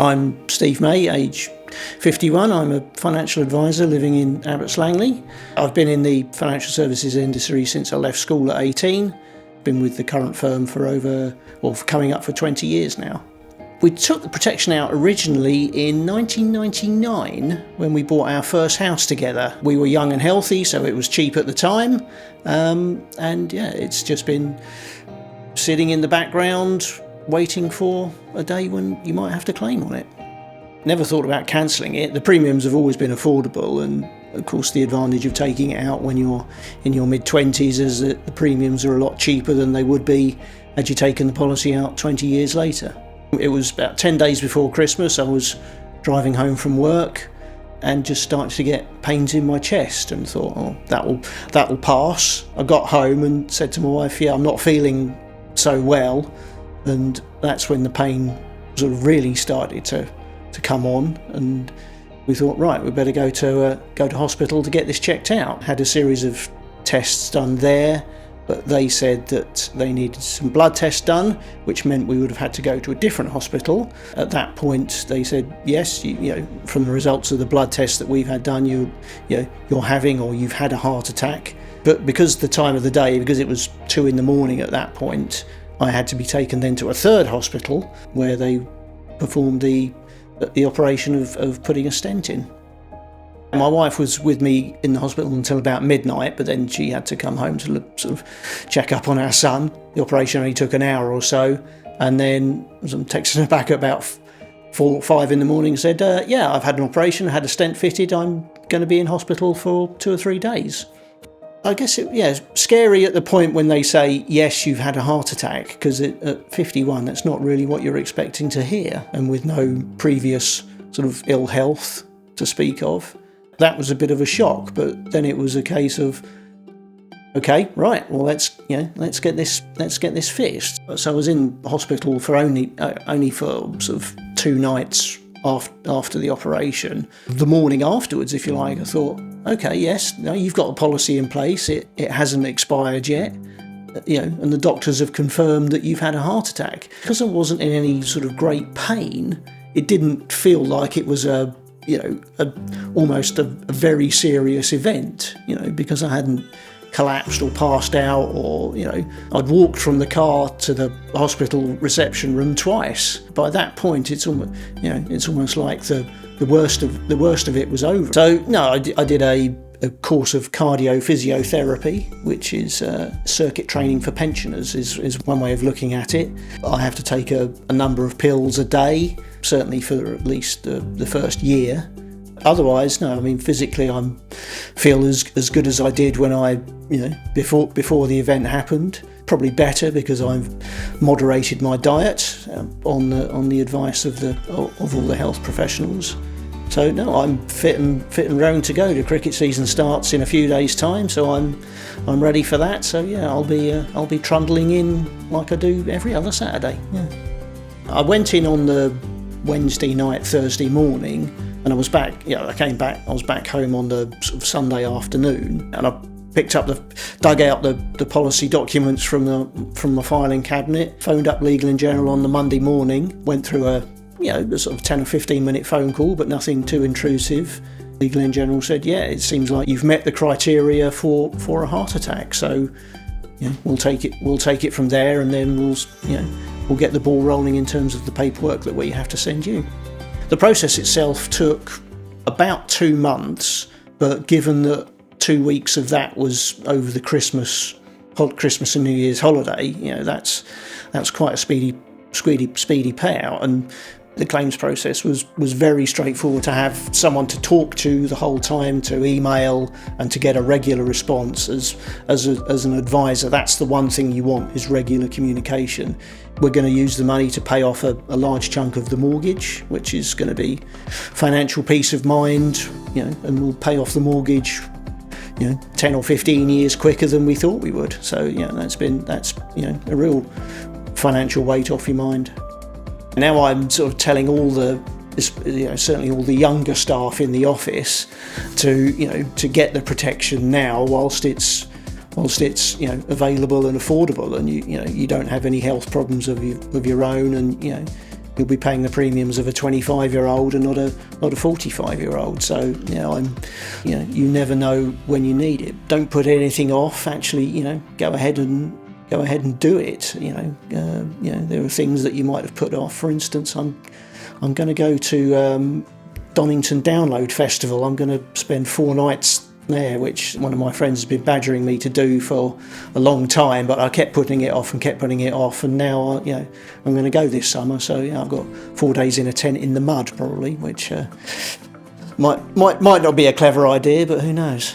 I'm Steve May, age 51. I'm a financial advisor living in Abbots Langley. I've been in the financial services industry since I left school at 18. Been with the current firm for coming up for 20 years now. We took the protection out originally in 1999 when we bought our first house together. We were young and healthy, so it was cheap at the time. It's just been sitting in the background waiting for a day when you might have to claim on it. Never thought about cancelling it. The premiums have always been affordable, and of course the advantage of taking it out when you're in your mid-20s is that the premiums are a lot cheaper than they would be had you taken the policy out 20 years later. It was about 10 days before Christmas. I was driving home from work and just started to get pains in my chest and thought, oh, that'll pass. I got home and said to my wife, I'm not feeling so well, and that's when the pain sort of really started to come on, and we thought, right, we better go to hospital to get this checked out. Had a series of tests done there, but they said that they needed some blood tests done, which meant we would have had to go to a different hospital. At that point, they said, yes, from the results of the blood tests that we've had done, you're having or you've had a heart attack. But because the time of the day, because it was 2 a.m. at that point, I had to be taken then to a third hospital where they performed the operation of putting a stent in. My wife was with me in the hospital until about midnight, but then she had to come home to sort of check up on our son. The operation only took an hour or so, and then I was texting her back at about 4 or 5 in the morning and said, I've had an operation, I had a stent fitted, I'm going to be in hospital for 2 or 3 days. I guess it's scary at the point when they say, yes, you've had a heart attack, because at 51, that's not really what you're expecting to hear, and with no previous sort of ill health to speak of. That was a bit of a shock, but then it was a case of, okay, right, well, let's get this fixed. So I was in hospital for only for sort of 2 nights after the operation. The morning afterwards, if you like, I thought, okay, yes, no, you've got a policy in place. It hasn't expired yet, and the doctors have confirmed that you've had a heart attack. Because I wasn't in any sort of great pain, it didn't feel like it was almost a very serious event, because I hadn't collapsed or passed out, or I'd walked from the car to the hospital reception room twice. By that point, it's almost like the worst of it was over. So no, I did a course of cardio physiotherapy, which is circuit training for pensioners, is one way of looking at it. I have to take a number of pills a day, certainly for at least the first year. Otherwise, no, I mean, physically I feel as good as I did when I, before the event happened. Probably better because I've moderated my diet on the advice of all the health professionals. So no, I'm fit and raring to go. The cricket season starts in a few days' time, so I'm ready for that. So yeah, I'll be trundling in like I do every other Saturday. Yeah. I went in on the Wednesday night, Thursday morning, and I was back. I came back. I was back home on the sort of Sunday afternoon, and I dug out the policy documents from the filing cabinet, phoned up Legal and General on the Monday morning, went through a sort of 10 or 15 minute phone call, but nothing too intrusive. Legal and General said, it seems like you've met the criteria for a heart attack, so we'll take it from there, and then we'll get the ball rolling in terms of the paperwork that we have to send you. The process itself took about 2 months, but given that 2 weeks of that was over the Christmas and New Year's holiday, that's quite a speedy payout, and the claims process was very straightforward. To have someone to talk to the whole time, to email, and to get a regular response as an advisor, that's the one thing you want, is regular communication. We're going to use the money to pay off a large chunk of the mortgage, which is going to be financial peace of mind, and we'll pay off the mortgage 10 or 15 years quicker than we thought we would. So that's a real financial weight off your mind. Now I'm sort of telling certainly all the younger staff in the office to get the protection now whilst it's available and affordable, and you don't have any health problems of your own, and you'll be paying the premiums of a 25-year-old and not a 45-year-old. So you never know when you need it. Don't put anything off. Actually, go ahead and do it. There are things that you might have put off. For instance, I'm going to go to Donington Download Festival. I'm going to spend 4 nights there, which one of my friends has been badgering me to do for a long time, but I kept putting it off, and now I'm going to go this summer. So I've got 4 days in a tent in the mud, probably, which might not be a clever idea, but who knows.